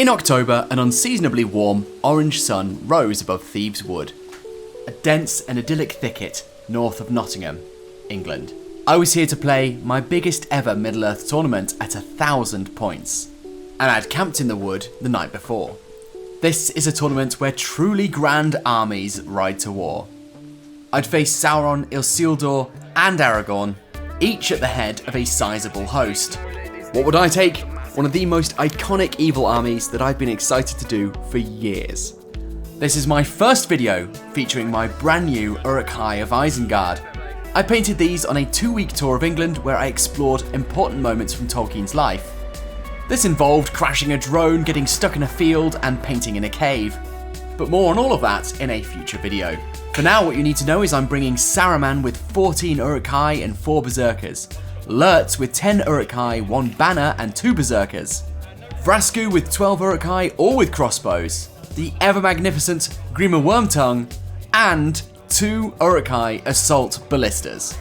In October, an unseasonably warm, orange sun rose above Thieves Wood, a dense and idyllic thicket north of Nottingham, England. I was here to play my biggest ever Middle-earth tournament at 1,000 points, and I'd camped in the wood the night before. This is a tournament where truly grand armies ride to war. I'd face Sauron, Isildur and Aragorn, each at the head of a sizable host. What would I take? One of the most iconic evil armies that I've been excited to do for years. This is my first video featuring my brand new Uruk-hai of Isengard. I painted these on a 2-week tour of England where I explored important moments from Tolkien's life. This involved crashing a drone, getting stuck in a field and painting in a cave. But more on all of that in a future video. For now, what you need to know is I'm bringing Saruman with 14 Uruk-hai and 4 Berserkers, Lurtz with 10 Uruk-hai, 1 Banner and 2 Berserkers, Vrasku with 12 Uruk-hai, all with crossbows, the ever-magnificent Grima Wormtongue, and 2 Uruk-hai Assault Ballistas.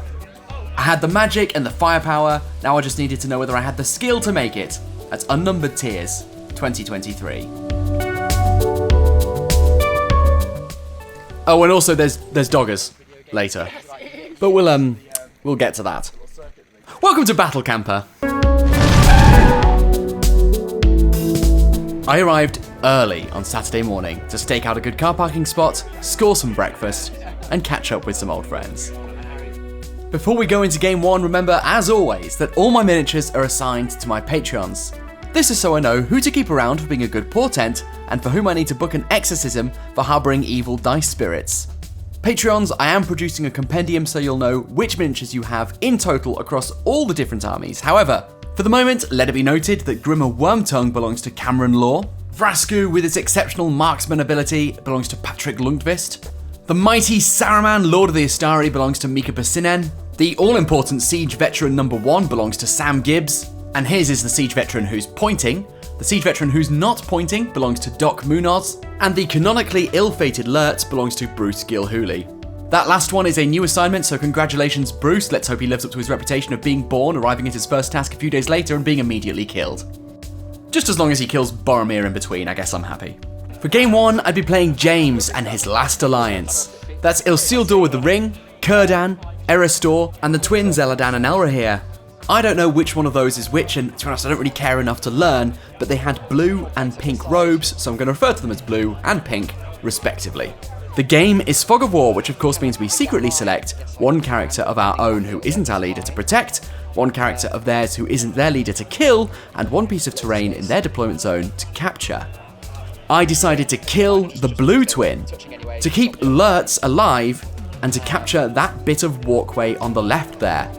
I had the magic and the firepower, now I just needed to know whether I had the skill to make it at Unnumbered Tears 2023. Oh, and also there's doggers later, but we'll get to that. Welcome to Battle Camper. I arrived early on Saturday morning to stake out a good car parking spot, score some breakfast, and catch up with some old friends. Before we go into game 1, remember, as always, that all my miniatures are assigned to my Patreons. This is so I know who to keep around for being a good portent, and for whom I need to book an exorcism for harbouring evil dice spirits. Patreons, I am producing a compendium so you'll know which miniatures you have in total across all the different armies. However, for the moment, let it be noted that Grima Wormtongue belongs to Cameron Law, Vrasku with its exceptional marksman ability belongs to Patrick Lundqvist, the mighty Saruman, Lord of the Istari, belongs to Mika Pacinen, the all-important Siege Veteran number 1 belongs to Sam Gibbs, and his is the Siege Veteran who's pointing. The Siege Veteran who's not pointing belongs to Doc Munoz, and the canonically ill-fated Lurtz belongs to Bruce Gilhooly. That last one is a new assignment, so congratulations Bruce, let's hope he lives up to his reputation of being born, arriving at his first task a few days later and being immediately killed. Just as long as he kills Boromir in between, I guess I'm happy. For game 1, I'd be playing James and his last alliance. That's Isildur with the Ring, Círdan, Erestor, and the twins Eladan and Elrohir. I don't know which one of those is which, and to be honest, I don't really care enough to learn, but they had blue and pink robes, so I'm going to refer to them as blue and pink, respectively. The game is Fog of War, which of course means we secretly select one character of our own who isn't our leader to protect, one character of theirs who isn't their leader to kill, and one piece of terrain in their deployment zone to capture. I decided to kill the blue twin, to keep Lurtz alive, and to capture that bit of walkway on the left there.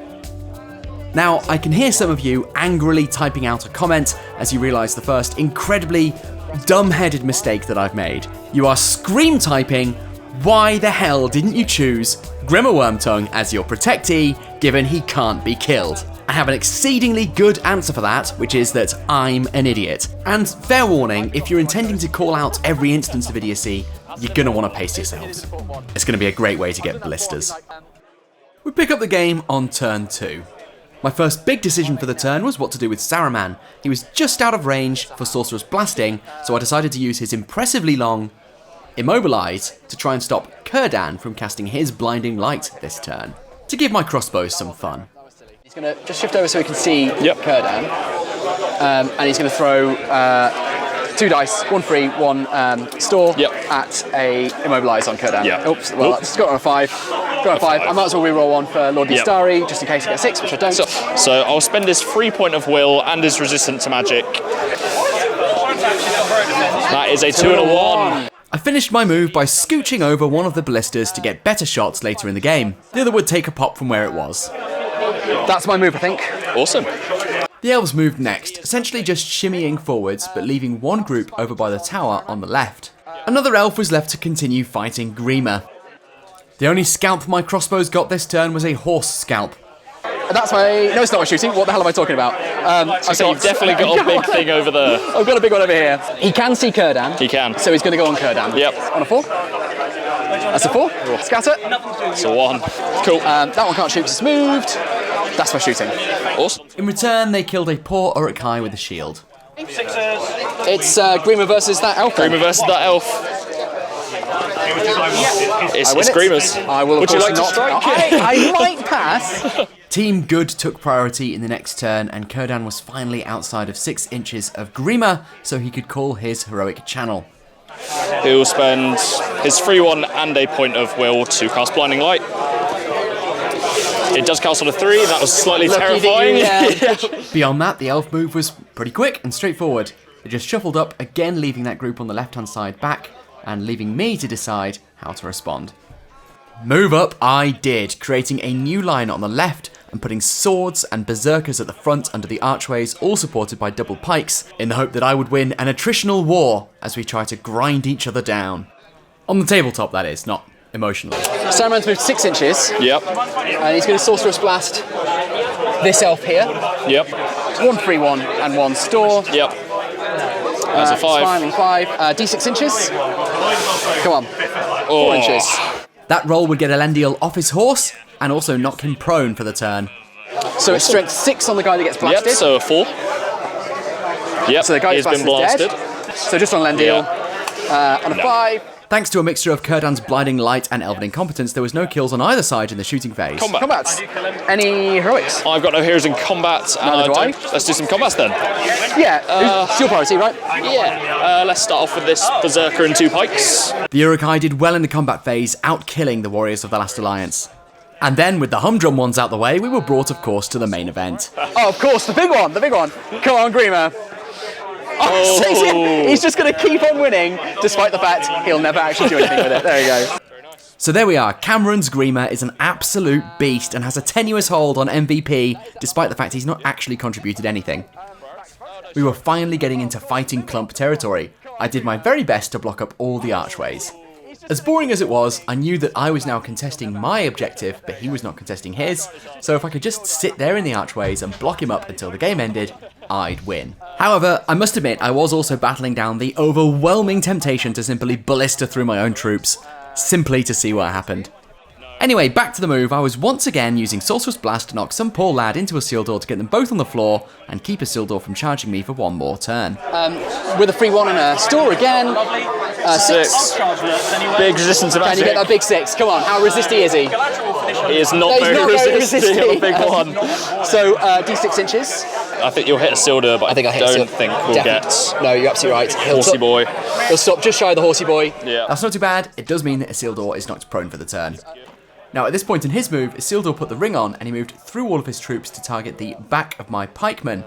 Now, I can hear some of you angrily typing out a comment as you realise the first incredibly dumb-headed mistake that I've made. You are scream typing, why the hell didn't you choose Grima Wormtongue as your protectee, given he can't be killed? I have an exceedingly good answer for that, which is that I'm an idiot. And fair warning, if you're intending to call out every instance of idiocy, you're gonna want to pace yourselves. It's gonna be a great way to get blisters. We pick up the game on turn 2. My first big decision for the turn was what to do with Saruman. He was just out of range for Sorcerer's Blasting, so I decided to use his impressively long Immobilize to try and stop Círdan from casting his Blinding Light this turn, to give my crossbows some fun. He's going to just shift over so we can see Círdan, and he's going to throw 2 dice, 1 free, 1 store at a Immobilize on Círdan. Oops, well, it's got on a 5. Got on a 5. I might as well reroll 1 for Lord Istari, just in case I get 6, which I don't. So I'll spend his free point of will and his resistant to magic. That is a 2 and a 1. I finished my move by scooching over one of the ballistas to get better shots later in the game. The other would take a pop from where it was. That's my move, I think. Awesome. The elves moved next, essentially just shimmying forwards, but leaving one group over by the tower on the left. Another elf was left to continue fighting Grima. The only scalp my crossbows got this turn was a horse scalp. That's my... No, it's not my shooting. What the hell am I talking about? You've definitely got a big thing over there. I've got a big one over here. He can see Círdan. He can. So he's going to go on Círdan. Yep. On a 4. That's a 4. Scatter. It's a 1. Cool. That one can't shoot, it's moved. That's my shooting. Awesome. In return, they killed a poor Uruk-hai with a shield. It It's Grima versus that elf. Grima versus that elf. It's Grima's. I will, of Would you course, like to strike? I might pass. Team Good took priority in the next turn, and Kurdan was finally outside of 6 inches of Grima, so he could call his heroic channel. He'll spend his free 1 and a point of will to cast Blinding Light. It does cast on a 3, that was slightly terrifying. Beyond that, the elf move was pretty quick and straightforward. It just shuffled up, again leaving that group on the left-hand side back, and leaving me to decide how to respond. Move up I did, creating a new line on the left and putting swords and berserkers at the front under the archways, all supported by double pikes, in the hope that I would win an attritional war as we try to grind each other down. On the tabletop, that is, not emotionally. Saruman's moved 6 inches. Yep. And he's going to Sorcerer's Blast this elf here. Yep. 1 free 1 and 1 store. Yep. That's a 5. 5. D6 inches. Come on. 4 inches. That roll would get Elendil off his horse and also knock him prone for the turn. So it's strength 6 on the guy that gets blasted. Yep, so a 4. Yep, So the guy he's who's been blasted blasted. is dead. So just on Elendil. On a 5. Thanks to a mixture of Kurdan's blinding light and elven incompetence, there was no kills on either side in the shooting phase. Combats. Any heroics? I've got no heroes in combat, and Neither do I. let's do some combats then. Yeah. It's your priority, right? Yeah, let's start off with this Berserker and 2 pikes. The Uruk-hai did well in the combat phase, out-killing the warriors of the Last Alliance. And then, with the humdrum ones out the way, we were brought, of course, to the main event. Oh, of course, the big one. Come on, Grima. Oh, he's just going to keep on winning, despite the fact he'll never actually do anything with it. There you go. So there we are, Cameron's Grima is an absolute beast and has a tenuous hold on MVP, despite the fact he's not actually contributed anything. We were finally getting into fighting clump territory. I did my very best to block up all the archways. As boring as it was, I knew that I was now contesting my objective, but he was not contesting his, so if I could just sit there in the archways and block him up until the game ended, I'd win. However, I must admit I was also battling down the overwhelming temptation to simply ballista through my own troops, simply to see what happened. Anyway, back to the move, I was once again using Sorcerer's Blast to knock some poor lad into Isildur to get them both on the floor and keep Isildur from charging me for one more turn. With a free 1 and a store again. 6. Big resistance of Can you get that big 6? Come on, how resisty is he? He is not very resisting on a big one. So, D6 inches. I think you'll hit Isildur, but I don't think we'll get No, you're absolutely right. Horsey Boy. He'll stop just shy of the Horsey Boy. Yeah. That's not too bad, it does mean that Isildur is knocked prone for the turn. Now at this point in his move, Isildur put the ring on and he moved through all of his troops to target the back of my pikemen.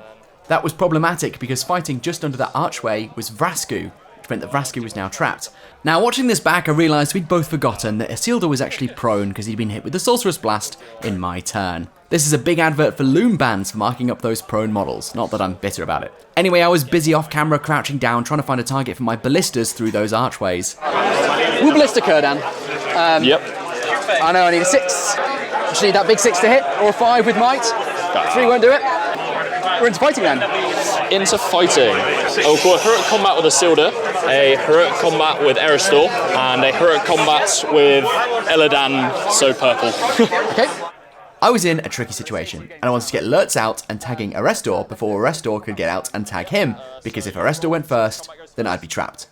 That was problematic because fighting just under that archway was Vrasku, which meant that Vrasku was now trapped. Now watching this back, I realised we'd both forgotten that Isildur was actually prone because he'd been hit with the Sorcerer's Blast in my turn. This is a big advert for loom bands for marking up those prone models, not that I'm bitter about it. Anyway, I was busy off camera crouching down trying to find a target for my ballistas through those archways. We'll ballista Kurdan. Yep. I know I need a 6. Just need that big 6 to hit, or a 5 with might. 3 won't do it. We're into fighting then. Into fighting. I'll call a heroic combat with Isildur, a heroic combat with Eristor, and a heroic combat with Eladan, so purple. Okay. I was in a tricky situation, and I wanted to get Lurtz out and tagging Erestor before Erestor could get out and tag him, because if Erestor went first, then I'd be trapped.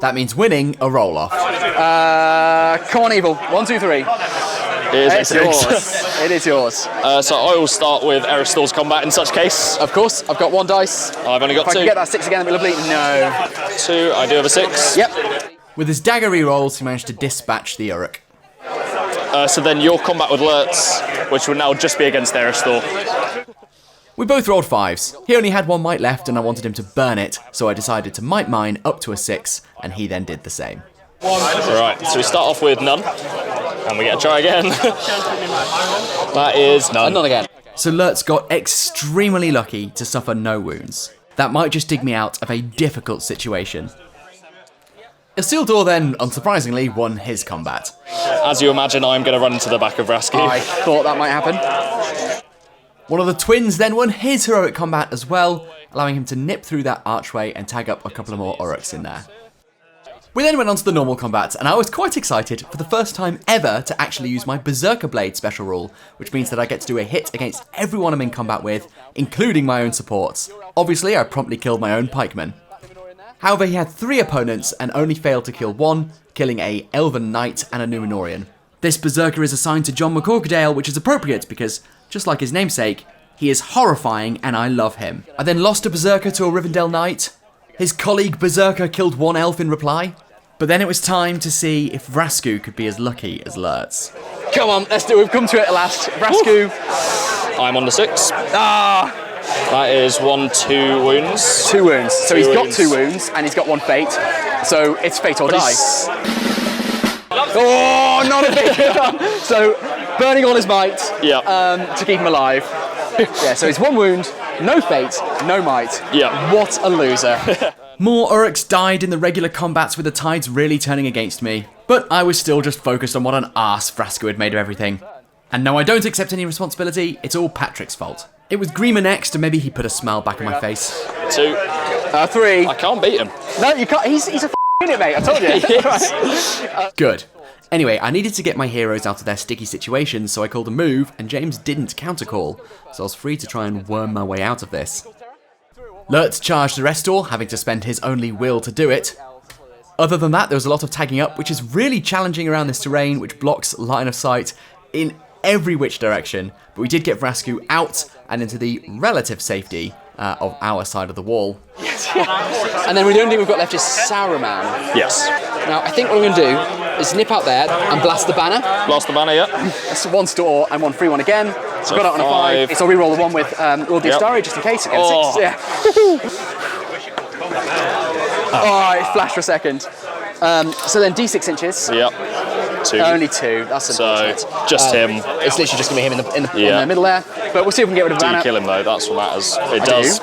That means winning a roll-off. Come on, Evil. 1, 2, 3. It's yours. It is yours. So I will start with Eristor's combat in such case. Of course, I've got 1 dice. I've only got If I 2. can get that 6 again, that'd be lovely. No. 2, I do have a 6. Yep. With his dagger rerolls, he managed to dispatch the Uruk. So then your combat with Lurtz, which would now just be against Eristor. We both rolled 5s. He only had 1 might left and I wanted him to burn it, so I decided to might mine up to a 6, and he then did the same. Right, so we start off with none, and we get a try again. That is none. And none again. So Lurtz got extremely lucky to suffer no wounds. That might just dig me out of a difficult situation. Isildur then, unsurprisingly, won his combat. As you imagine, I'm going to run into the back of Vrasku. I thought that might happen. One of the twins then won his heroic combat as well, allowing him to nip through that archway and tag up a couple of more Uruks in there. We then went on to the normal combat, and I was quite excited for the first time ever to actually use my Berserker Blade special rule, which means that I get to do a hit against everyone I'm in combat with, including my own supports. Obviously, I promptly killed my own pikemen. However, he had 3 opponents and only failed to kill 1, killing a Elven Knight and a Númenórean. This Berserker is assigned to John McCorquodale, which is appropriate because, just like his namesake, he is horrifying and I love him. I then lost a Berserker to a Rivendell Knight. His colleague Berserker killed 1 elf in reply. But then it was time to see if Vrasku could be as lucky as Lurtz. Come on, let's do it. We've come to it at last. Vrasku. I'm on the 6. Ah! That is 1, 2 wounds. 2 wounds. So Two he's got wounds. 2 wounds and he's got 1 fate. So it's fate or die. Oh, not a big So burning all his might to keep him alive. Yeah, so it's 1 wound, no fate, no might. Yeah. What a loser. More Uruks died in the regular combats with the tides really turning against me, but I was still just focused on what an arse Vrasku had made of everything. And no, I don't accept any responsibility, it's all Patrick's fault. It was Grima next, and maybe he put a smile back on my face. 2. 3. I can't beat him. No, you can't. He's a idiot, mate. I told you. Good. Anyway, I needed to get my heroes out of their sticky situations, so I called a move, and James didn't countercall, so I was free to try and worm my way out of this. Lurtz charged the Restore, having to spend his only will to do it. Other than that, there was a lot of tagging up, which is really challenging around this terrain, which blocks line of sight in every which direction, but we did get Vrasku out and into the relative safety of our side of the wall. And then the only thing we've got left is Saruman. Yes. Now, I think what I'm going to do is nip out there and blast the banner. Blast the banner, yeah. That's 1 store and 1 free one again. So got out on a 5. So I'll re-roll the 1 with Lord the Astari just in case. Again, 6. Yeah. Oh, it flashed for a second. So then D6 inches. Yep. 2. Only 2. That's unfortunate. So just him. It's literally just going to be him in the middle there. But we'll see if we can get rid of Do banner. you kill him though? That's what matters. It does.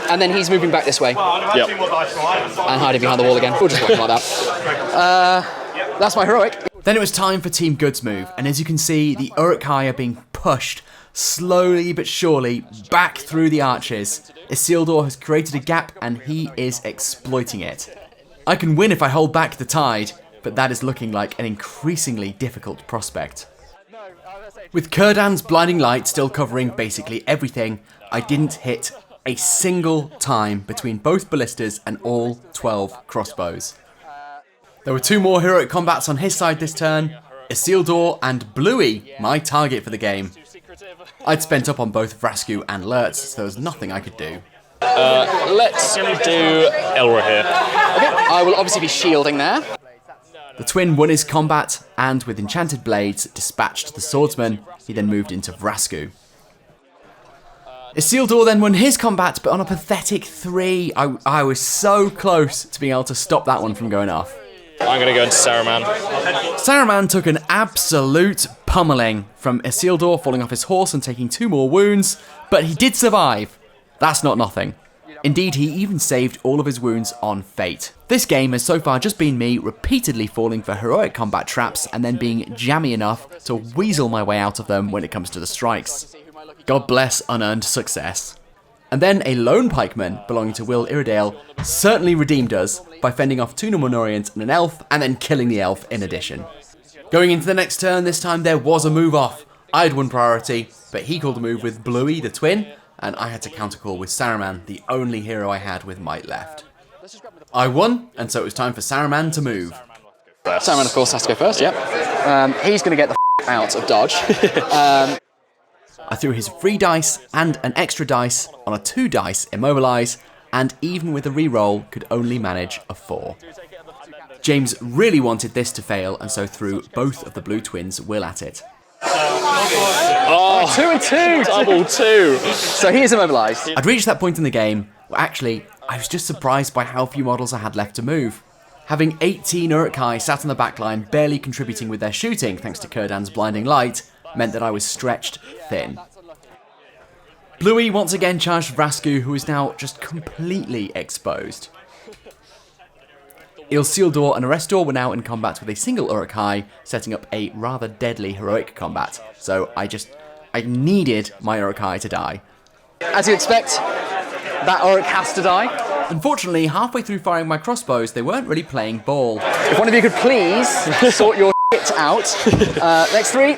And then he's moving back this way. Yep. And hiding behind the wall again. We'll just watch him like that. That's my heroic. Then it was time for Team Good's move, and as you can see, the Uruk-hai are being pushed slowly but surely back through the arches. Isildur has created a gap and he is exploiting it. I can win if I hold back the tide, but that is looking like an increasingly difficult prospect. With Círdan's blinding light still covering basically everything, I didn't hit a single time between both ballistas and all 12 crossbows. There were 2 more heroic combats on his side this turn, Isildur and Bluey, my target for the game. I'd spent up on both Vrasku and Lurtz, so there was nothing I could do. Let's do Elra here. Okay, I will obviously be shielding there. The twin won his combat, and with enchanted blades, dispatched the swordsman. He then moved into Vrasku. Isildur then won his combat, but on a pathetic 3. I was so close to being able to stop that one from going off. I'm going to go into Saruman. Saruman took an absolute pummeling from Isildur, falling off his horse and taking 2 more wounds, but he did survive. That's not nothing. Indeed, he even saved all of his wounds on fate. This game has so far just been me repeatedly falling for heroic combat traps and then being jammy enough to weasel my way out of them when it comes to the strikes. God bless unearned success. And then a lone pikeman belonging to Will Iredale certainly redeemed us by fending off 2 Númenóreans and an elf, and then killing the elf in addition. Going into the next turn, this time there was a move off. I had one priority, but he called a move with Bluey, the twin, and I had to countercall with Saruman, the only hero I had with might left. I won, and so it was time for Saruman to move. Saruman, of course, has to go first, yep. He's going to get the out of dodge. I threw his free dice and an extra dice on a 2 dice immobilize, and even with a reroll could only manage a 4. James really wanted this to fail, and so threw both of the blue twins' will at it. Oh, 2 and 2! double 2. So he is immobilised. I'd reached that point in the game where actually I was just surprised by how few models I had left to move. Having 18 Uruk-hai sat on the backline barely contributing with their shooting thanks to Círdan's blinding light meant that I was stretched thin. Bluey once again charged Vrasku, who is now just completely exposed. Isildur and Arestor were now in combat with a single Uruk-hai, setting up a rather deadly heroic combat. So I needed my Uruk-hai to die. As you expect, that Uruk has to die. Unfortunately, halfway through firing my crossbows, they weren't really playing ball. If one of you could please sort your shit out. Next 3.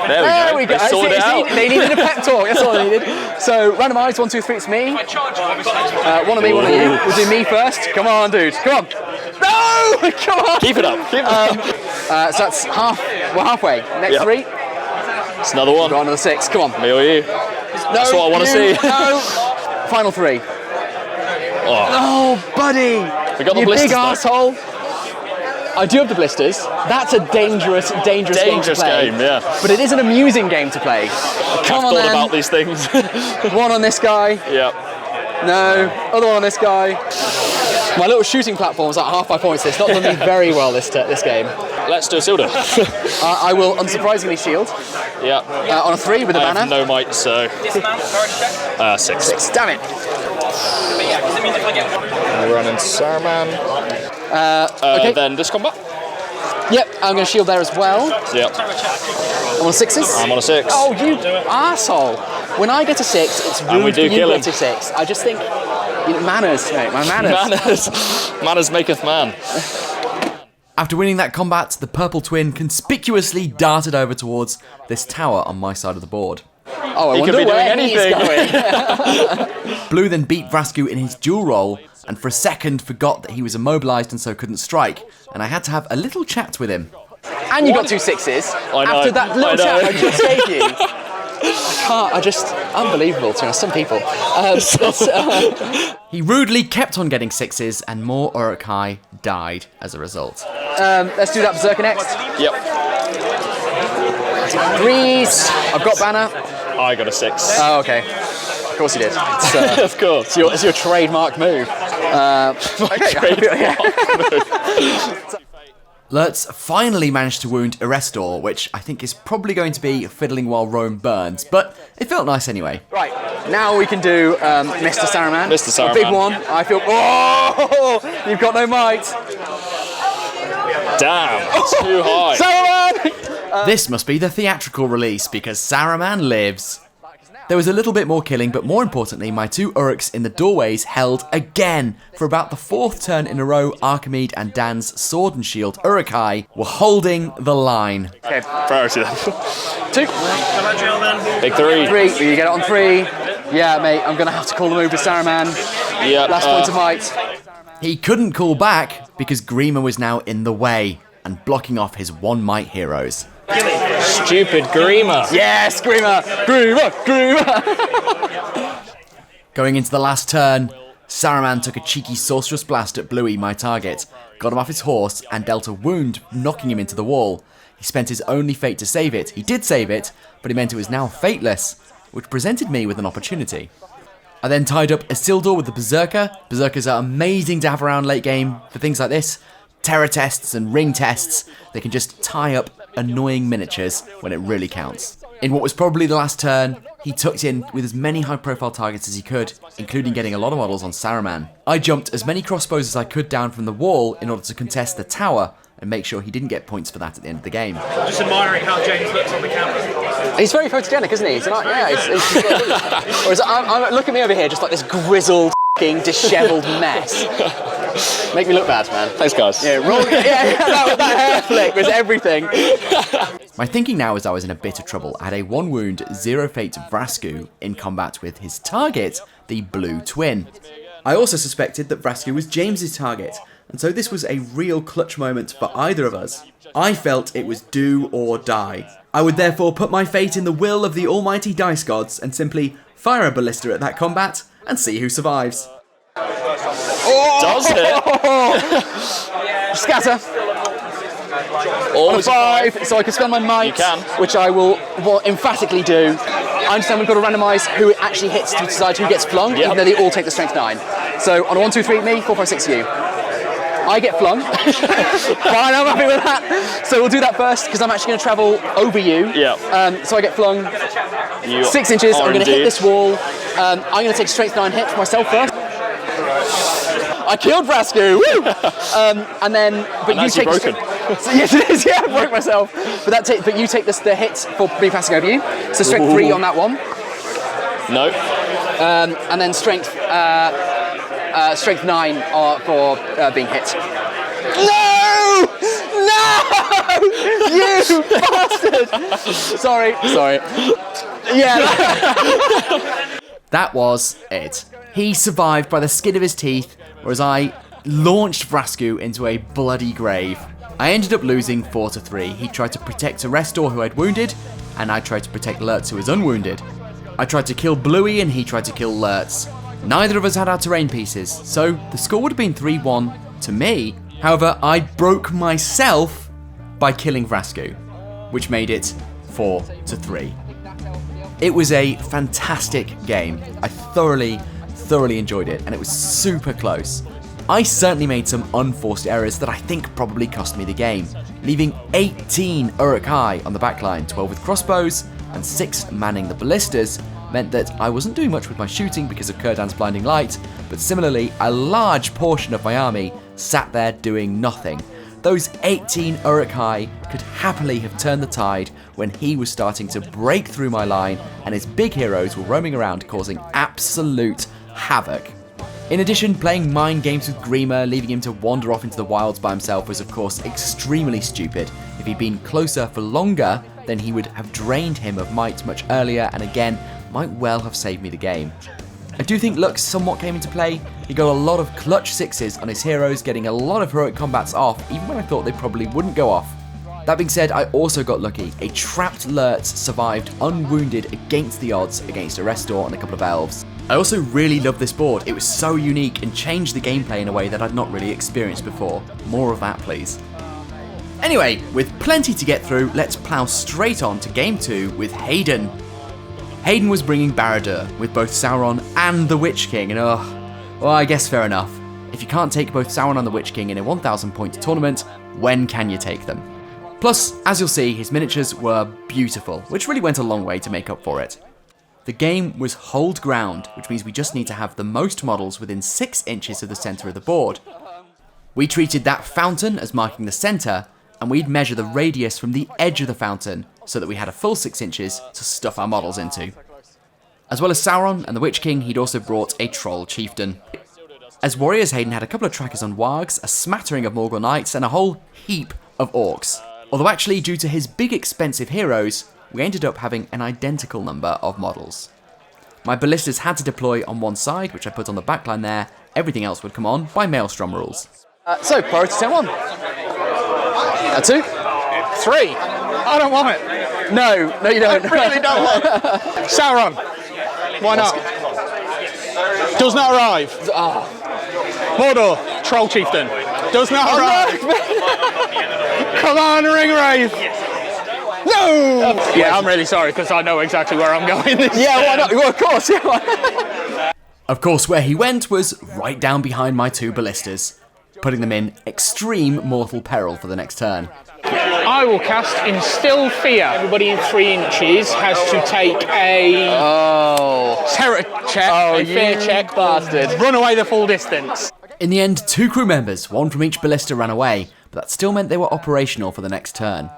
There we go. They sorted it out. They needed a pep talk. That's all they needed. So randomised 1, 2, 3. It's me. One of me, one of you. We'll do me first. Come on, dude. Come on. No! Come on. Keep it up. So that's half. We're halfway. Next 3. It's another one. Got another 6. Come on. Me or you? That's what I want to see. No. Final 3. Oh, buddy. We got the blisters. Big arsehole. I do have the blisters. That's a dangerous game to play. Yeah. But it is an amusing game to play. Come on, I've thought then. about these things. One on this guy. Yeah. No. Other one on this guy. My little shooting platform was like half my points. It's not done me very well this game. Let's do a Silder. I will unsurprisingly shield. Yeah. On a 3 with a banner. I have no might, so 6. 6. Damn it. We're running Saruman. Okay. Then this combat. Yep, I'm going to shield there as well. Yep. I'm on 6s. I'm on a 6. Oh, you arsehole. When I get a 6, it's rude for you to get a 6. I just think, manners, mate, my manners. Manners maketh man. After winning that combat, the purple twin conspicuously darted over towards this tower on my side of the board. Oh, I wonder where he's going. Blue then beat Vrasku in his dual roll, and for a second forgot that he was immobilised and so couldn't strike, and I had to have a little chat with him. And you got 2 6s. I know. After that little chat I just gave you. Unbelievable to some people. He rudely kept on getting 6s, and more Uruk-hai died as a result. Let's do that Berserker next. Yep. 3s. I've got banner. I got a 6. Oh, okay. Of course you did. Of course. It's your trademark move. Lurtz finally managed to wound Erestor, which I think is probably going to be fiddling while Rome burns, but it felt nice anyway. Right, now we can do Mr. Saruman. Mr. Saruman. A big one. I feel. Oh! You've got no might. Damn, too high. Saruman! This must be the theatrical release, because Saruman lives. There was a little bit more killing, but more importantly, my 2 Uruks in the doorways held again. For about the 4th turn in a row, Archimede and Dan's Sword and Shield Uruk-hai were holding the line. Okay, Priority then. 2. Big 3. 3, you get it on 3. Yeah, mate, I'm going to have to call the move to Saruman. Yeah. Last point of might. He couldn't call back, because Grima was now in the way, and blocking off his 1 might heroes. Stupid Grima. Yes, Grima! Going into the last turn, Saruman took a cheeky Sorcerous Blast at Bluey, my target, got him off his horse, and dealt a wound, knocking him into the wall. He spent his only fate to save it. He did save it, but it meant it was now fateless, which presented me with an opportunity. I then tied up Isildur with the Berserker. Berserkers are amazing to have around late game for things like this. Terror tests and ring tests. They can just tie up annoying miniatures when it really counts. In what was probably the last turn, he tucked in with as many high-profile targets as he could, including getting a lot of models on Saruman. I jumped as many crossbows as I could down from the wall in order to contest the tower and make sure he didn't get points for that at the end of the game. Just admiring how James looks on the camera. He's very photogenic, isn't he? Whereas look at me over here, just like this grizzled, dishevelled mess. Make me look bad, man. Thanks, guys. Yeah, that hair flick was everything. My thinking now is I was in a bit of trouble. I had a 1 wound, 0 fate Vrasku in combat with his target, the blue twin. I also suspected that Vrasku was James's target, and so this was a real clutch moment for either of us. I felt it was do or die. I would therefore put my fate in the will of the almighty dice gods and simply fire a ballista at that combat and see who survives. Does it? Scatter. Always 5, so I can spend my might, You can. which I will emphatically do. I understand we've got to randomise who it actually hits to decide who gets flung, even though they all take the strength 9. So on a 1, 2, 3, me, 4, 5, 6, you. I get flung. Fine, I'm happy with that. So we'll do that first, because I'm actually going to travel over you. Yeah. So I get flung You 6 inches. I'm going to hit indeed. this wall. I'm going to take a strength 9 hit for myself first. I killed Vrasku! Woo! And then, but you take. Broken. So, yes, it is. Yeah, I broke myself. But you take the hit for me passing over you. So strength 3 on that one. No. And then strength 9 for being hit. No! No! You bastard! Sorry. Yeah. That was it. He survived by the skin of his teeth, whereas I launched Vrasku into a bloody grave. I ended up losing 4-3. He tried to protect Arestor, who I'd wounded, and I tried to protect Lurtz, who was unwounded. I tried to kill Bluey, and he tried to kill Lurtz. Neither of us had our terrain pieces, so the score would have been 3-1 to me. However, I broke myself by killing Vrasku, which made it 4-3. It was a fantastic game. I thoroughly enjoyed it, and it was super close. I certainly made some unforced errors that I think probably cost me the game, leaving 18 Uruk-hai on the backline, 12 with crossbows, and 6 manning the ballistas, meant that I wasn't doing much with my shooting because of Kurdan's blinding light, but similarly, a large portion of my army sat there doing nothing. Those 18 Uruk-hai could happily have turned the tide when he was starting to break through my line and his big heroes were roaming around causing absolute havoc. In addition, playing mind games with Grima, leaving him to wander off into the wilds by himself was of course extremely stupid. If he'd been closer for longer, then he would have drained him of might much earlier and again, might well have saved me the game. I do think luck somewhat came into play. He got a lot of clutch sixes on his heroes, getting a lot of heroic combats off, even when I thought they probably wouldn't go off. That being said, I also got lucky. A trapped Lurtz survived unwounded against the odds against Arestor and a couple of elves. I also really love this board. It was so unique and changed the gameplay in a way that I'd not really experienced before. More of that, please. Anyway, with plenty to get through, let's plough straight on to Game 2 with Hayden. Hayden was bringing Barad-dûr with both Sauron and the Witch King, and well, I guess fair enough. If you can't take both Sauron and the Witch King in a 1,000 point tournament, when can you take them? Plus, as you'll see, his miniatures were beautiful, which really went a long way to make up for it. The game was hold ground, which means we just need to have the most models within 6 inches of the centre of the board. We treated that fountain as marking the centre, and we'd measure the radius from the edge of the fountain so that we had a full 6 inches to stuff our models into. As well as Sauron and the Witch King, he'd also brought a Troll Chieftain. As warriors, Hayden had a couple of trackers on wargs, a smattering of Morgul Knights, and a whole heap of orcs. Although actually, due to his big expensive heroes, we ended up having an identical number of models. My ballistas had to deploy on one side, which I put on the backline there. Everything else would come on by Maelstrom rules. So, priority turn 1. 2. 3. I don't want it. No, you don't. I really don't want it. Sauron. Why not? Does not arrive. Mordor. Troll Chieftain. Does not arrive. Come on, Ringwraith. No! Yeah, I'm really sorry because I know exactly where I'm going. Why not? Well, of course, yeah. Of course, where he went was right down behind my 2 ballistas, putting them in extreme mortal peril for the next turn. I will cast Instill Fear. Everybody in 3 inches has to take a terror check, a fear check, bastard. Run away the full distance. In the end, 2 crew members, 1 from each ballista, ran away, but that still meant they were operational for the next turn.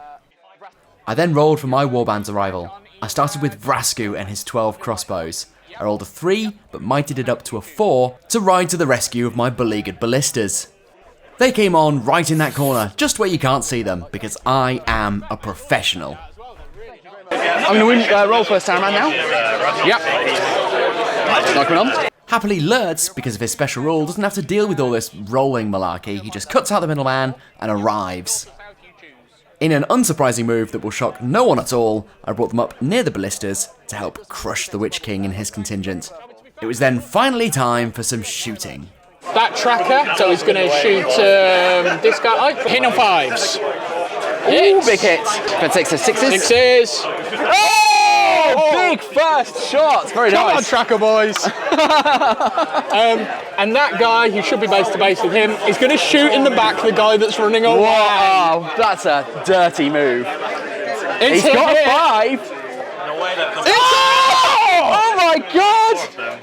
I then rolled for my warband's arrival. I started with Vrasku and his 12 crossbows. I rolled a 3, but mightied it up to a 4 to ride to the rescue of my beleaguered ballistas. They came on right in that corner, just where you can't see them, because I am a professional. I'm going to roll first time around now. Yep. Not coming on. Happily, Lurtz, because of his special rule, doesn't have to deal with all this rolling malarkey. He just cuts out the middleman and arrives. In an unsurprising move that will shock no one at all, I brought them up near the ballistas to help crush the Witch King and his contingent. It was then finally time for some shooting. That tracker, so he's going to shoot this guy. Hit on 5s. Ooh, big hit. Got 6s. 6s. Oh, big first shot. Very nice. Come on, tracker boys. And that guy, who should be base to base with him, is going to shoot in the back the guy that's running away. Wow, that's a dirty move. He's got a 5. Oh my god!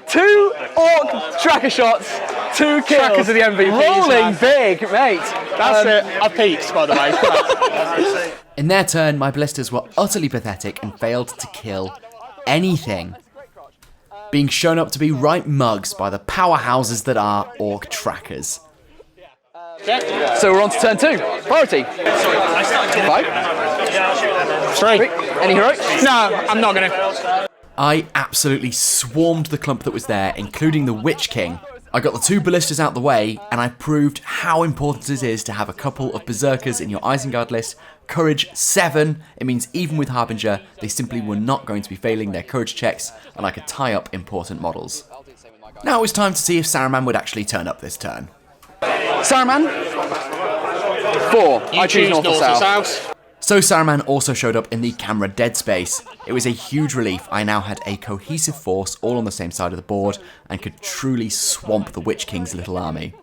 2 orc tracker shots, 2 kills. Trackers are the MVPs, rolling big, mate. That's it. I peaked, by the way. In their turn, my ballistas were utterly pathetic and failed to kill anything, being shown up to be right mugs by the powerhouses that are orc trackers. Okay. So we're on to turn 2. Priority. 5. 3. Any heroic? No, I'm not gonna. I absolutely swarmed the clump that was there, including the Witch King. I got the 2 ballistas out the way, and I proved how important it is to have a couple of berserkers in your Isengard list. Courage 7, it means even with Harbinger, they simply were not going to be failing their courage checks, and I could tie up important models. Now it was time to see if Saruman would actually turn up this turn. Saruman. 4. I choose north or south. So Saruman also showed up in the camera dead space. It was a huge relief. I now had a cohesive force all on the same side of the board and could truly swamp the Witch King's little army.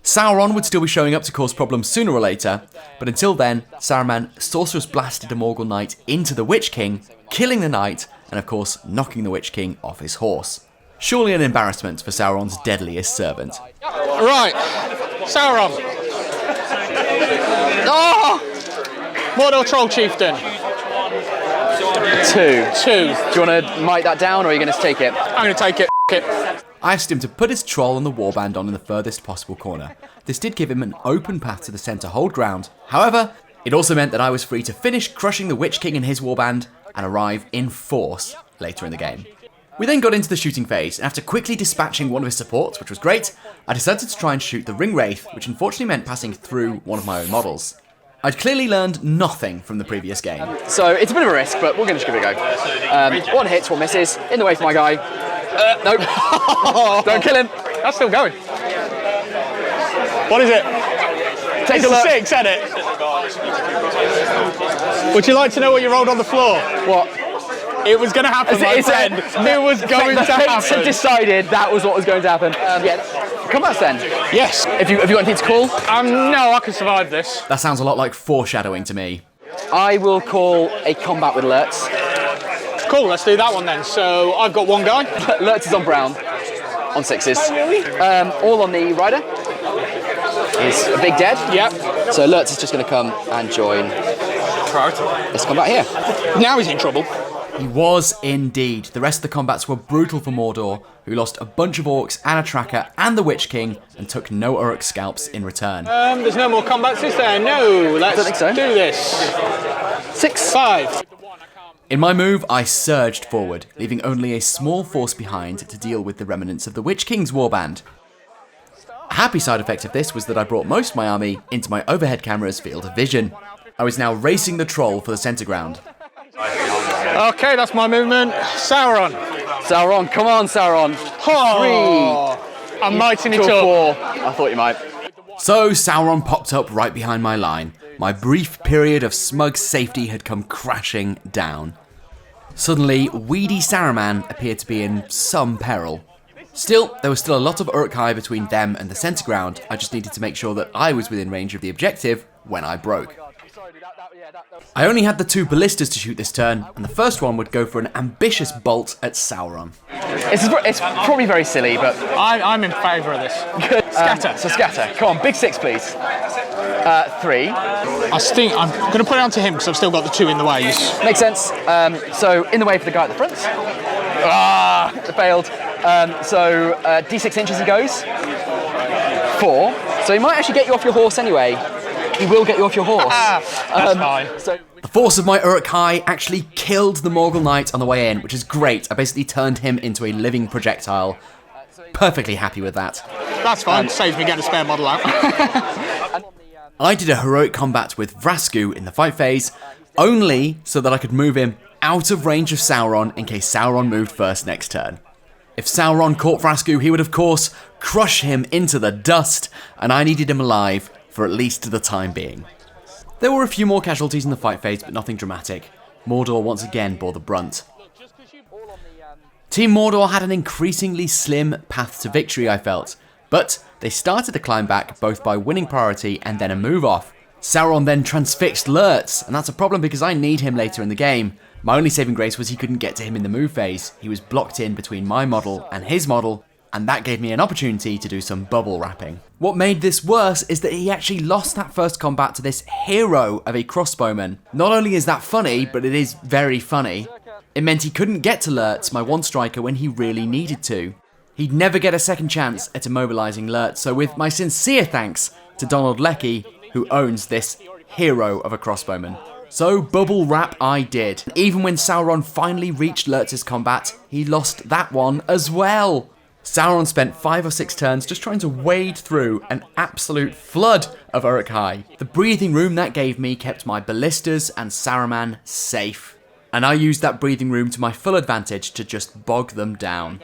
Sauron would still be showing up to cause problems sooner or later, but until then, Saruman Sorceress blasted a Morgul Knight into the Witch King, killing the Knight, and of course knocking the Witch King off his horse. Surely an embarrassment for Sauron's deadliest servant. Right, Sauron. Oh! Mordor Troll Chieftain. 2. Do you 2. want to mic that down, or are you going to take it? I'm gonna take it. It. I asked him to put his troll and the warband on in the furthest possible corner. This did give him an open path to the centre hold ground. However, it also meant that I was free to finish crushing the Witch King and his warband and arrive in force later in the game. We then got into the shooting phase, and after quickly dispatching one of his supports, which was great, I decided to try and shoot the Ring Wraith, which unfortunately meant passing through one of my own models. I'd clearly learned nothing from the previous game. So it's a bit of a risk, but we're going to just give it a go. 1 hits, 1 misses. In the way for my guy. Nope. Don't kill him. That's still going. What is it? Take It's a look. 6, isn't it? Would you like to know what you rolled on the floor? What? It was going to happen, my friend. It was going to The fates had happen. decided that was what was going to happen. Yeah. Combats then. Yes. Have you got anything to call? No, I can survive this. That sounds a lot like foreshadowing to me. I will call a combat with alerts. Cool, let's do that one then. So I've got 1 guy. Alerts is on brown. On 6s. All on the rider. Is a big dead. Yep. So alerts is just going to come and join this combat here. Now he's in trouble. He was indeed. The rest of the combats were brutal for Mordor, who lost a bunch of orcs and a tracker and the Witch King and took no Uruk scalps in return. There's no more combats, is there? No, let's Don't think so. do this. 6. 5. In my move, I surged forward, leaving only a small force behind to deal with the remnants of the Witch King's warband. A happy side effect of this was that I brought most of my army into my overhead camera's field of vision. I was now racing the troll for the centre ground. Okay, that's my movement. Sauron. Sauron, come on, Sauron. Oh, I'm mighting it To a up. 4. I thought you might. So Sauron popped up right behind my line. My brief period of smug safety had come crashing down. Suddenly, weedy Saruman appeared to be in some peril. Still, there was still a lot of Uruk-hai between them and the centre ground. I just needed to make sure that I was within range of the objective when I broke. I only had the 2 ballistas to shoot this turn, and the first one would go for an ambitious bolt at Sauron. It's probably very silly, but... I'm in favour of this. Good. Scatter. So scatter. Come on, big 6, please. 3. I think I'm going to put it onto him because I've still got the 2 in the ways. Makes sense. So in the way for the guy at the front. It failed. So D6 inches he goes. 4. So he might actually get you off your horse anyway. He will get you off your horse. That's fine. So The force of my Uruk-hai actually killed the Morgul Knight on the way in, which is great. I basically turned him into a living projectile. Perfectly happy with that. That's fine. Saves me getting a spare model out. I did a heroic combat with Vrasku in the fight phase, only so that I could move him out of range of Sauron in case Sauron moved first next turn. If Sauron caught Vrasku, he would of course crush him into the dust, and I needed him alive for at least the time being. There were a few more casualties in the fight phase, but nothing dramatic. Mordor once again bore the brunt. Team Mordor had an increasingly slim path to victory, I felt, but they started to climb back both by winning priority and then a move off. Sauron then transfixed Lurtz, and that's a problem because I need him later in the game. My only saving grace was he couldn't get to him in the move phase. He was blocked in between my model and his model, and that gave me an opportunity to do some bubble wrapping. What made this worse is that he actually lost that first combat to this hero of a crossbowman. Not only is that funny, but it is very funny. It meant he couldn't get to Lurtz, my one striker, when he really needed to. He'd never get a second chance at immobilising Lurtz, so with my sincere thanks, to Donald Leckie, who owns this hero of a crossbowman. So bubble wrap I did. Even when Sauron finally reached Lurtz's combat, he lost that one as well. Sauron spent 5 or 6 turns just trying to wade through an absolute flood of Uruk-hai. The breathing room that gave me kept my ballistas and Saruman safe. And I used that breathing room to my full advantage to just bog them down.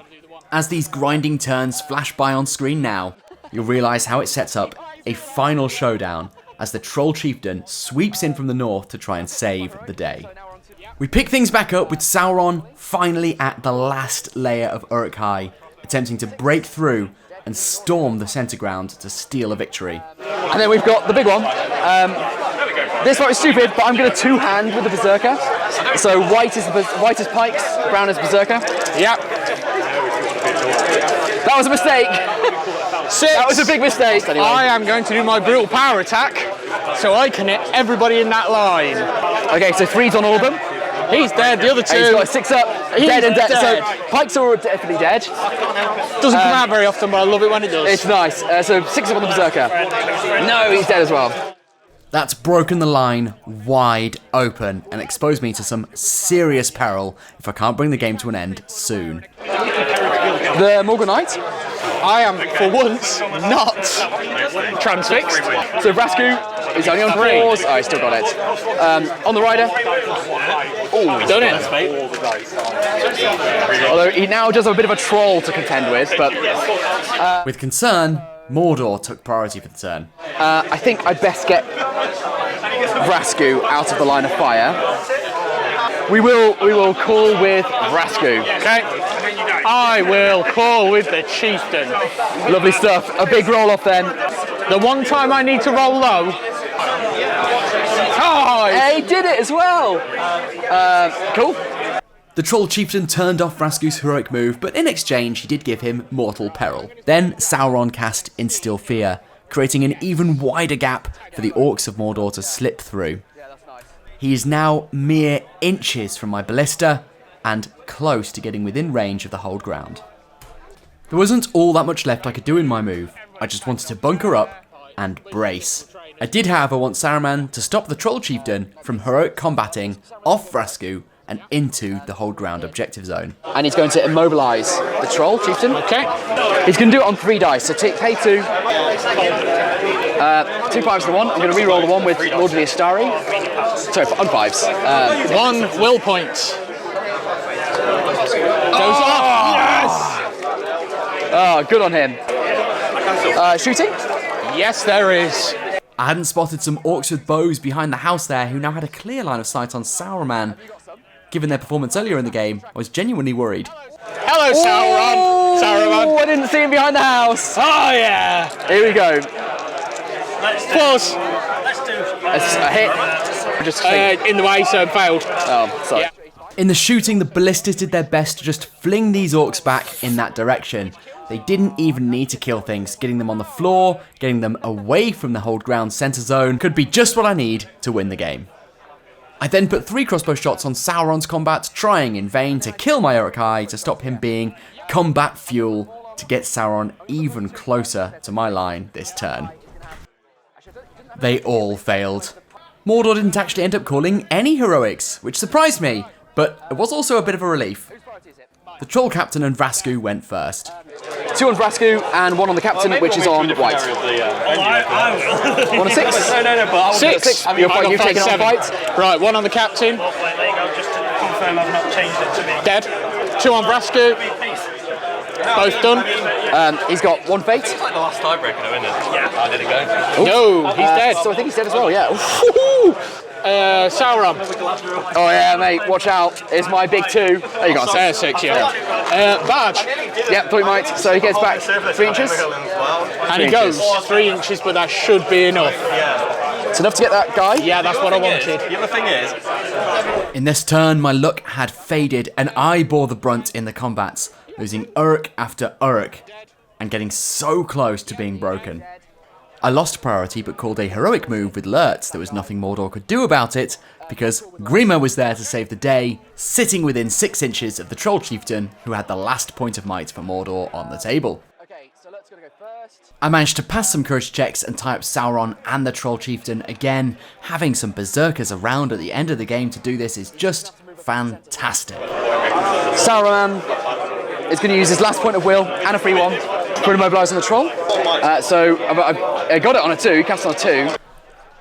As these grinding turns flash by on screen now, you'll realise how it sets up a final showdown as the Troll Chieftain sweeps in from the north to try and save the day. We pick things back up with Sauron finally at the last layer of Uruk-hai, attempting to break through and storm the centre ground to steal a victory. And then we've got the big one. This one is stupid, but I'm going to two-hand with the Berserker. So white is Pikes, brown is Berserker. Yep. That was a mistake. 6. That was a big mistake. Anyway. I am going to do my brutal power attack, so I can hit everybody in that line. Okay, so 3's on all of them. He's dead, the other 2. And he's got a 6 up, dead and dead. So Pikes are definitely dead. Doesn't come out very often, but I love it when it does. It's nice. So 6 up on the Berserker. No, he's dead as well. That's broken the line wide open and exposed me to some serious peril if I can't bring the game to an end soon. The Morgul Knight. I am, for once, not transfixed. So Vrasku is only on 4s. Oh, I still got it. On the Rider. Oh, done it. Although he now does have a bit of a troll to contend with, but... With concern, Mordor took priority for the turn. I think I'd best get Vrasku out of the line of fire. We will call with Vrasku. Okay. I will call with the Chieftain. Lovely stuff. A big roll off then. The one time I need to roll low. Oh, He did it as well. Cool. The Troll Chieftain turned off Vrasku's heroic move, but in exchange he did give him mortal peril. Then Sauron cast Instill Fear, creating an even wider gap for the Orcs of Mordor to slip through. He is now mere inches from my ballista, and close to getting within range of the hold ground. There wasn't all that much left I could do in my move, I just wanted to bunker up and brace. I did however want Saruman to stop the Troll Chieftain from heroic combating off Vrasku and into the hold ground objective zone. And he's going to immobilise the Troll Chieftain. okay. He's going to do it on 3 dice, so pay 2. 2 5s to 1. I'm going to re-roll the one with Lord of the Astari. Sorry, on 5s. 1 will point. Goes off. Yes. Oh, good on him. Shooting? Yes, there is. I hadn't spotted some orcs with bows behind the house there who now had a clear line of sight on Sauron. Given their performance earlier in the game, I was genuinely worried. Hello, Sauron. Oh, Sauron. I didn't see him behind the house. Oh, yeah. Here we go. Close. A hit. Just In the way, so failed. oh, sorry. Yeah. In the shooting, the ballistas did their best to just fling these orcs back in that direction. They didn't even need to kill things. Getting them on the floor, getting them away from the hold ground centre zone could be just what I need to win the game. I then put 3 crossbow shots on Sauron's combat, trying in vain to kill my Uruk-hai to stop him being combat fuel to get Sauron even closer to my line this turn. They all failed. Mordor didn't actually end up calling any heroics, which surprised me, but it was also a bit of a relief. The Troll Captain and Vrasku went first. 2 on Vrasku and 1 on the Captain, which is on white. 1 on 6? No, but 6. You've taken on fight. Right, 1 on the Captain. There you go, just to confirm I've not changed it to be. Dead. 2 on Vrasku. Both done. He's got 1 fate. The last tiebreaker, though, isn't it? Yeah. How did it go? No, he's dead. So I think he's dead as well, yeah. Sauron. Oh yeah, mate, watch out. It's my big 2. There you go. 6, yeah. Badge. Yep, thought he might. So he gets back 3 inches. And he goes 3 inches, but that should be enough. It's enough to get that guy. Yeah, that's what I wanted. The other thing is... In this turn, my luck had faded and I bore the brunt in the combats, losing Uruk after Uruk and getting so close to being broken. I lost priority but called a heroic move with Lurtz. There was nothing Mordor could do about it because Grima was there to save the day, sitting within 6 inches of the Troll Chieftain who had the last point of might for Mordor on the table. Okay, so let's go first. I managed to pass some courage checks and tie up Sauron and the Troll Chieftain again. Having some berserkers around at the end of the game to do this is just fantastic. Sauron is going to use his last point of will and a free one for immobilising the troll. So I got it on a 2, cast on a 2.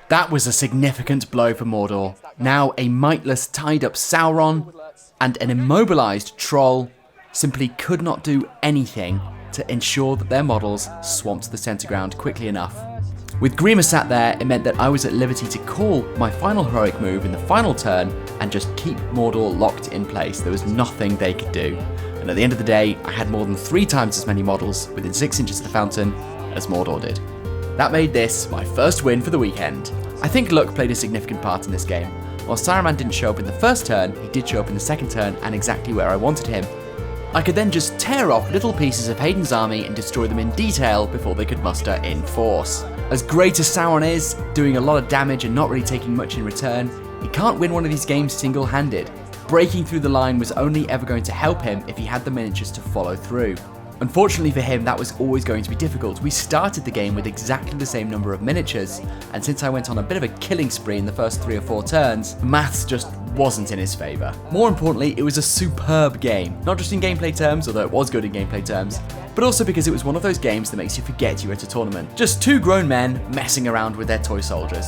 That was a significant blow for Mordor. Now a mightless tied up Sauron and an immobilised troll simply could not do anything to ensure that their models swamped the centre ground quickly enough. With Grima sat there, it meant that I was at liberty to call my final heroic move in the final turn and just keep Mordor locked in place. There was nothing they could do. And at the end of the day, I had more than 3 times as many models within 6 inches of the fountain as Mordor did. That made this my first win for the weekend. I think luck played a significant part in this game. While Saruman didn't show up in the first turn, he did show up in the second turn and exactly where I wanted him. I could then just tear off little pieces of Hayden's army and destroy them in detail before they could muster in force. As great as Sauron is, doing a lot of damage and not really taking much in return, he can't win one of these games single-handed. Breaking through the line was only ever going to help him if he had the miniatures to follow through. Unfortunately for him, that was always going to be difficult. We started the game with exactly the same number of miniatures, and since I went on a bit of a killing spree in the first 3 or 4 turns, the maths just wasn't in his favour. More importantly, it was a superb game, not just in gameplay terms, although it was good in gameplay terms, but also because it was one of those games that makes you forget you're at a tournament. Just 2 grown men messing around with their toy soldiers.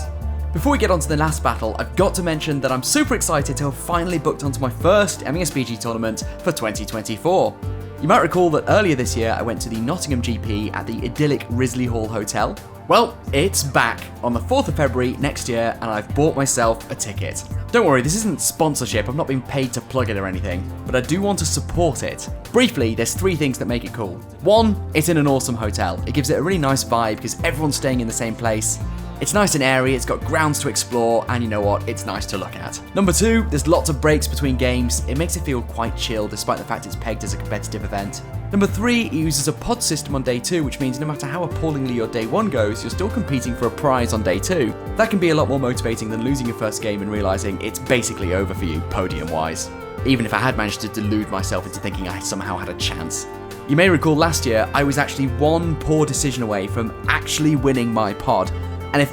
Before we get on to the last battle, I've got to mention that I'm super excited to have finally booked onto my first MESBG tournament for 2024. You might recall that earlier this year I went to the Nottingham GP at the idyllic Risley Hall Hotel. Well, it's back on the 4th of February next year and I've bought myself a ticket. Don't worry, this isn't sponsorship, I'm not being paid to plug it or anything, but I do want to support it. Briefly, there's 3 things that make it cool. 1, it's in an awesome hotel. It gives it a really nice vibe because everyone's staying in the same place. It's nice and airy, it's got grounds to explore, and you know what, it's nice to look at. Number 2, there's lots of breaks between games. It makes it feel quite chill despite the fact it's pegged as a competitive event. Number 3, it uses a pod system on day 2, which means no matter how appallingly your day 1 goes, you're still competing for a prize on day 2. That can be a lot more motivating than losing your first game and realising it's basically over for you, podium-wise. Even if I had managed to delude myself into thinking I somehow had a chance. You may recall last year, I was actually 1 poor decision away from actually winning my pod. And if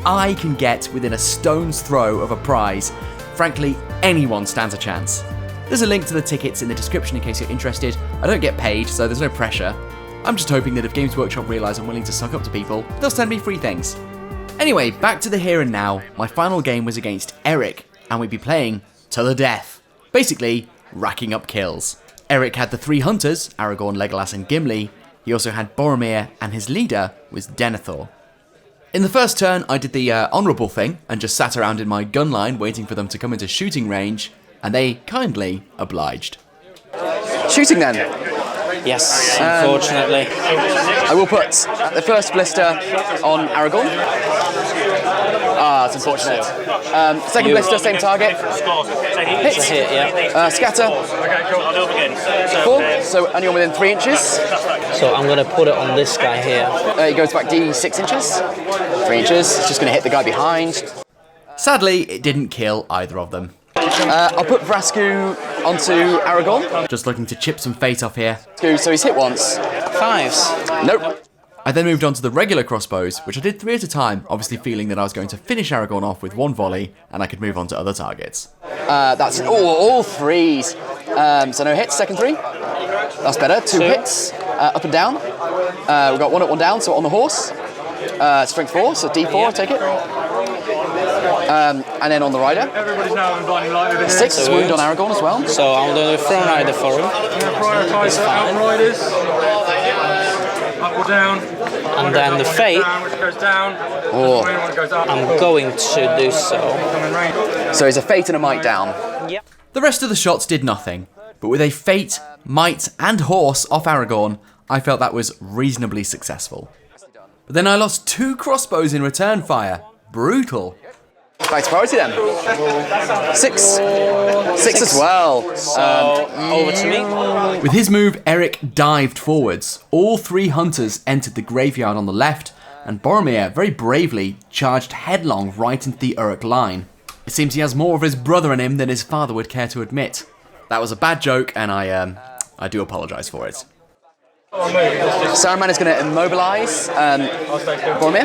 I can get within a stone's throw of a prize, frankly, anyone stands a chance. There's a link to the tickets in the description in case you're interested. I don't get paid, so there's no pressure. I'm just hoping that if Games Workshop realise I'm willing to suck up to people, they'll send me free things. Anyway, back to the here and now. My final game was against Eric, and we'd be playing to the death. Basically, racking up kills. Eric had the 3 hunters, Aragorn, Legolas and Gimli. He also had Boromir, and his leader was Denethor. In the first turn, I did the honourable thing and just sat around in my gun line waiting for them to come into shooting range, and they kindly obliged. Shooting then. Yes, unfortunately. I will put the first blister on Aragorn. Ah, it's unfortunate. Second blister, same target. Hit. Hit, yeah. Scatter. 4, so anyone within 3 inches. So I'm going to put it on this guy here. It goes back D6 inches. 3 inches. It's just going to hit the guy behind. Sadly, it didn't kill either of them. I'll put Vrasku onto Aragorn. Just looking to chip some fate off here. So he's hit once. 5s. Nope. I then moved on to the regular crossbows, which I did 3 at a time, obviously feeling that I was going to finish Aragorn off with 1 volley, and I could move on to other targets. That's all 3s. So no hits, second 3. That's better. 2 hits, up and down. We've got 1 up, 1 down, so on the horse. Strength 4, so D4, take it. And then on the rider. 6 wound on Aragorn as well. So I'm going to throw rider for him. Prioritise outriders. Up or down. And then the fate, Oh. I'm going to do so. So he's a fate and a might down. Yep. The rest of the shots did nothing, but with a fate, might and horse off Aragorn, I felt that was reasonably successful. But then I lost 2 crossbows in return fire. Brutal. Back to priority then. 6. 6 as well. Over to me. With his move, Eric dived forwards. All 3 hunters entered the graveyard on the left, and Boromir very bravely charged headlong right into the Uruk line. It seems he has more of his brother in him than his father would care to admit. That was a bad joke, and I do apologise for it. Saruman is going to immobilize Boromir.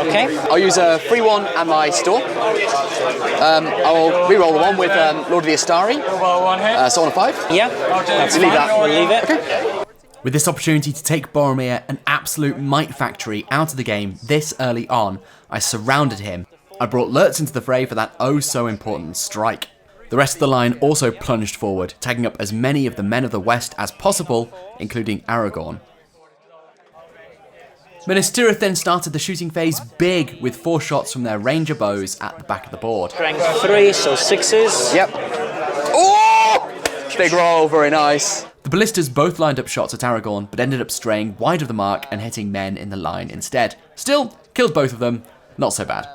Okay. I'll use a free one and my store. I'll re-roll the one with Lord of the Astari. So on a 5. Yeah, that's Leave fine. that. We'll leave it. Okay. With this opportunity to take Boromir, an absolute might factory, out of the game this early on, I surrounded him. I brought Lurtz into the fray for that oh so important strike. The rest of the line also plunged forward, tagging up as many of the men of the West as possible, including Aragorn. Minas Tirith then started the shooting phase big with 4 shots from their ranger bows at the back of the board. Strength 3, so 6s. Yep. Oh! Big roll, very nice. The ballistas both lined up shots at Aragorn, but ended up straying wide of the mark and hitting men in the line instead. Still, killed both of them, not so bad.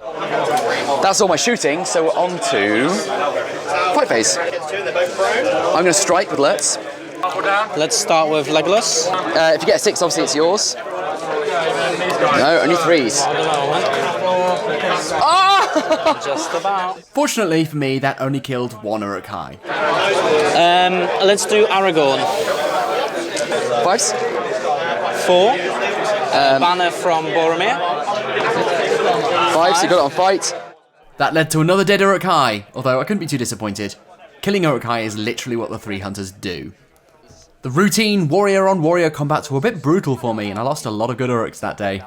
That's all my shooting, so we're on to fight phase. I'm going to strike with Lurtz. Let's start with Legolas. If you get a 6, obviously it's yours. No, only 3s. Ah! Just about. Fortunately for me, that only killed 1 Uruk-hai. Let's do Aragorn. 5s. 4. Banner from Boromir. 5, so you got it on fight. That led to another dead Uruk-hai, although I couldn't be too disappointed. Killing Uruk-hai is literally what the 3 hunters do. The routine warrior-on-warrior combats were a bit brutal for me, and I lost a lot of good Uruks that day.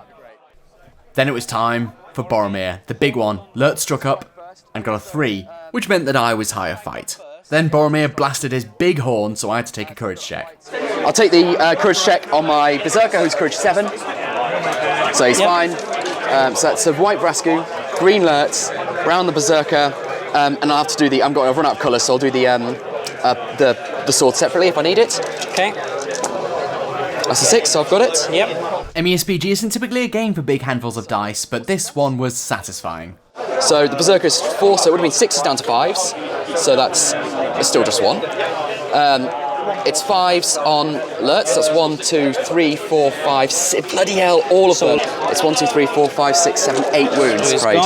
Then it was time for Boromir, the big one. Lurtz struck up and got a 3, which meant that I was higher fight. Then Boromir blasted his big horn, so I had to take a courage check. I'll take the courage check on my Berserker, who's courage 7. So he's fine. So that's a white Vrasku, green Lurtz, brown the Berserker, and I'll have to do the... I've run out of colours, so I'll do the sword separately if I need it. Okay. That's a 6, so I've got it. Yep. MESBG isn't typically a game for big handfuls of dice, but this one was satisfying. So the Berserker is 4, so it would have been 6s down to 5s. So that's still just 1. It's 5s on Lurtz. That's 1, 2, 3, 4, 5, 6. Bloody hell, all of them. It's 1, 2, 3, 4, 5, 6, 7, 8 wounds. Great.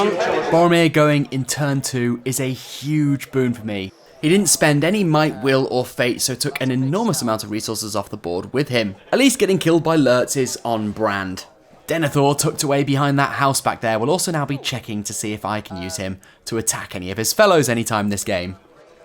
Boromir going in turn 2 is a huge boon for me. He didn't spend any might, will, or fate, so took an enormous amount of resources off the board with him. At least getting killed by Lurtz is on brand. Denethor, tucked away behind that house back there, will also now be checking to see if I can use him to attack any of his fellows anytime this game.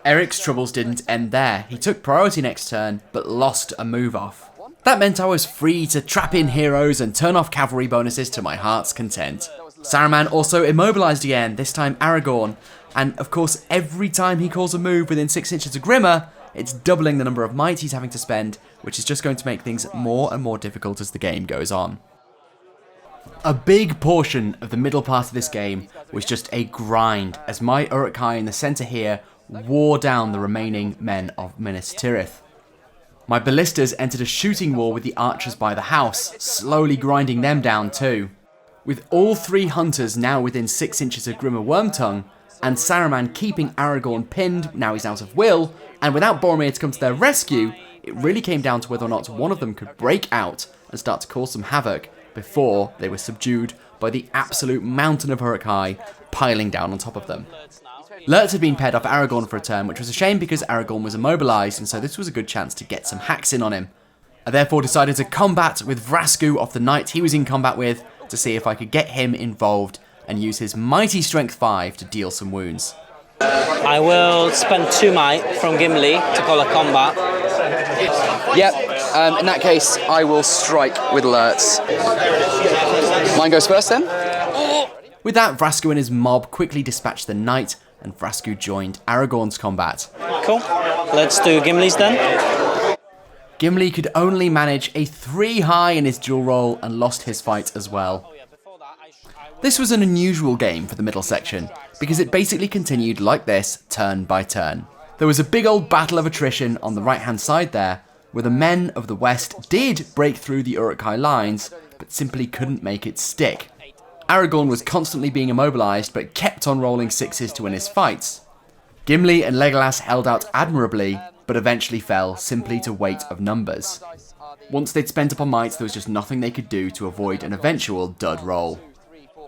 Eric's troubles didn't end there. He took priority next turn, but lost a move off. That meant I was free to trap in heroes and turn off cavalry bonuses to my heart's content. Saruman also immobilized again, this time Aragorn, and of course every time he calls a move within 6 inches of Grimmer, it's doubling the number of might he's having to spend, which is just going to make things more and more difficult as the game goes on. A big portion of the middle part of this game was just a grind, as my Uruk-hai in the centre here wore down the remaining men of Minas Tirith. My ballistas entered a shooting war with the archers by the house, slowly grinding them down too. With all 3 hunters now within 6 inches of Grimmer Wormtongue, and Saruman keeping Aragorn pinned, now he's out of will, and without Boromir to come to their rescue, it really came down to whether or not one of them could break out and start to cause some havoc before they were subdued by the absolute mountain of Uruk-hai piling down on top of them. Lurtz had been paired off Aragorn for a turn, which was a shame because Aragorn was immobilised, and so this was a good chance to get some hacks in on him. I therefore decided to combat with Vrasku off the knight he was in combat with to see if I could get him involved and use his mighty strength 5 to deal some wounds. I will spend 2 might from Gimli to call a combat. Yep, in that case, I will strike with Lurtz. Mine goes first then. With that, Vrasku and his mob quickly dispatched the knight, and Vrasku joined Aragorn's combat. Cool. Let's do Gimli's then. Gimli could only manage a 3 high in his dual roll and lost his fight as well. This was an unusual game for the middle section, because it basically continued like this, turn by turn. There was a big old battle of attrition on the right hand side there, where the men of the West did break through the Uruk-hai lines, but simply couldn't make it stick. Aragorn was constantly being immobilised, but kept on rolling 6s to win his fights. Gimli and Legolas held out admirably, but eventually fell simply to weight of numbers. Once they'd spent up on might, there was just nothing they could do to avoid an eventual dud roll.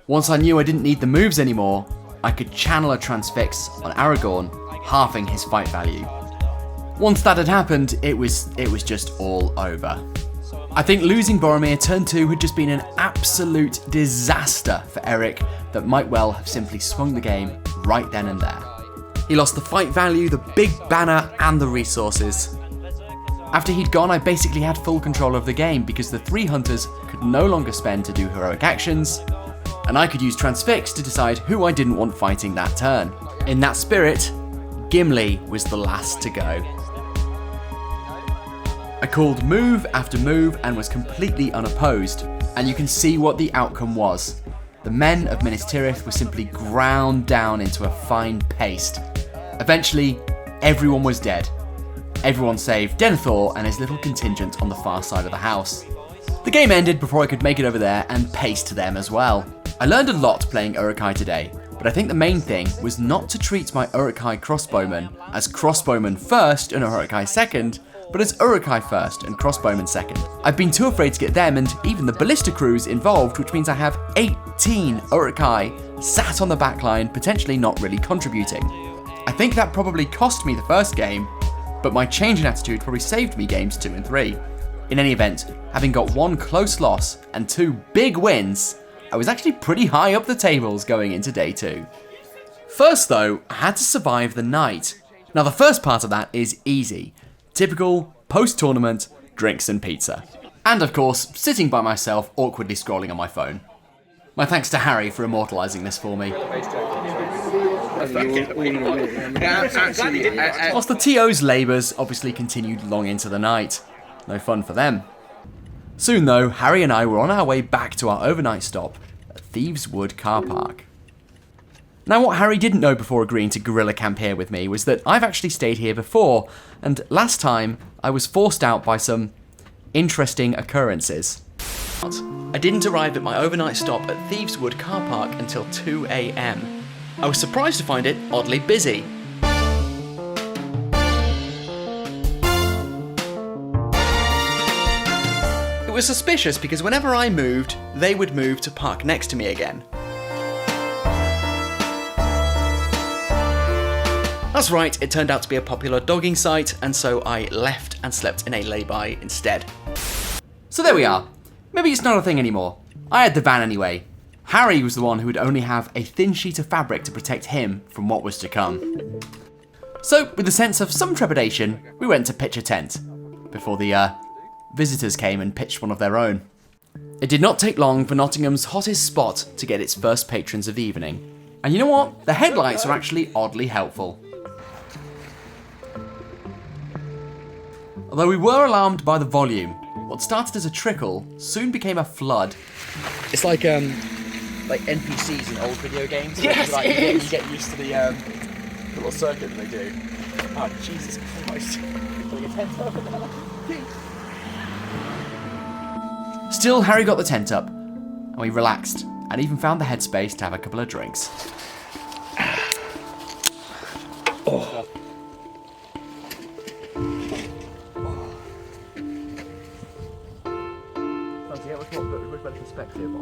Once I knew I didn't need the moves anymore, I could channel a transfix on Aragorn, halving his fight value. Once that had happened, it was just all over. I think losing Boromir turn 2 had just been an absolute disaster for Eric that might well have simply swung the game right then and there. He lost the fight value, the big banner, and the resources. After he'd gone, I basically had full control of the game because the 3 hunters could no longer spend to do heroic actions, and I could use Transfix to decide who I didn't want fighting that turn. In that spirit, Gimli was the last to go. I called move after move and was completely unopposed, and you can see what the outcome was. The men of Minas Tirith were simply ground down into a fine paste. Eventually, everyone was dead. Everyone save Denethor and his little contingent on the far side of the house. The game ended before I could make it over there and paste them as well. I learned a lot playing Uruk-hai today, but I think the main thing was not to treat my Uruk-hai crossbowmen as crossbowmen first and Uruk-hai second, but as Uruk-hai first and crossbowmen second. I've been too afraid to get them and even the ballista crews involved, which means I have 18 Uruk-hai sat on the backline, potentially not really contributing. I think that probably cost me the first game, but my change in attitude probably saved me games 2 and 3. In any event, having got 1 close loss and 2 big wins, I was actually pretty high up the tables going into day 2. First though, I had to survive the night. Now the first part of that is easy. Typical post-tournament drinks and pizza. And of course, sitting by myself awkwardly scrolling on my phone. My thanks to Harry for immortalising this for me. Whilst the TO's labours obviously continued long into the night. No fun for them. Soon though, Harry and I were on our way back to our overnight stop at Thieves Wood car park. Now what Harry didn't know before agreeing to guerrilla camp here with me was that I've actually stayed here before, and last time I was forced out by some interesting occurrences. I didn't arrive at my overnight stop at Thieves Wood car park until 2 AM. I was surprised to find it oddly busy. It was suspicious because whenever I moved, they would move to park next to me again. That's right, it turned out to be a popular dogging site, and so I left and slept in a lay-by instead. So there we are. Maybe it's not a thing anymore. I had the van anyway. Harry was the one who would only have a thin sheet of fabric to protect him from what was to come. So, with a sense of some trepidation, we went to pitch a tent, before the visitors came and pitched one of their own. It did not take long for Nottingham's hottest spot to get its first patrons of the evening. And you know what? The headlights are actually oddly helpful. Although we were alarmed by the volume, what started as a trickle soon became a flood. It's like NPCs in old video games. Yes, you get used to the little circuit that they do. Oh, Jesus Christ. Still, Harry got the tent up, and we relaxed, and even found the headspace to have a couple of drinks. Oh.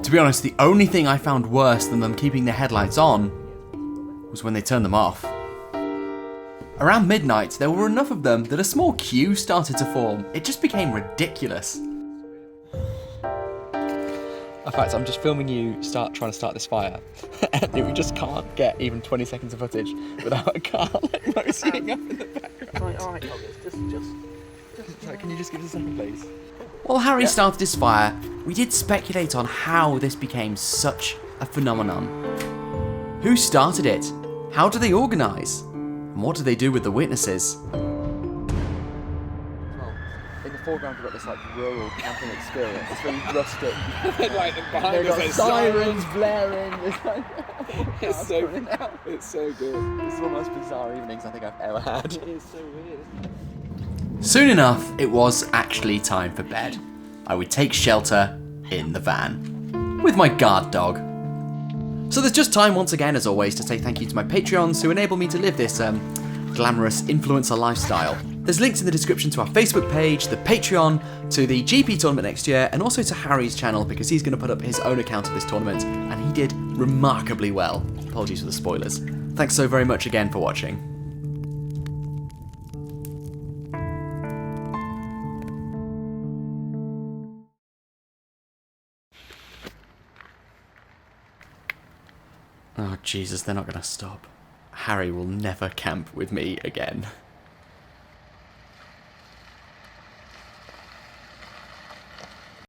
To be honest, the only thing I found worse than them keeping their headlights on was when they turned them off. Around midnight, there were enough of them that a small queue started to form. It just became ridiculous. In fact, I'm just filming you trying to start this fire, and we just can't get even 20 seconds of footage without a car like moseying up in the background. Alright, just can you just give us a second, please? While Harry started his fire, we did speculate on how this became such a phenomenon. Who started it? How do they organise? And what do they do with the witnesses? In the foreground we've got this rural camping experience. It's really rustic. They've got sirens blaring. It's so good. It's one of the most bizarre evenings I think I've ever had. It is so weird. Soon enough, it was actually time for bed. I would take shelter in the van with my guard dog. So there's just time once again, as always, to say thank you to my Patreons who enable me to live this glamorous influencer lifestyle. There's links in the description to our Facebook page, the Patreon, to the GP tournament next year, and also to Harry's channel because he's going to put up his own account of this tournament, and he did remarkably well. Apologies for the spoilers. Thanks so very much again for watching. Oh, Jesus, they're not going to stop. Harry will never camp with me again.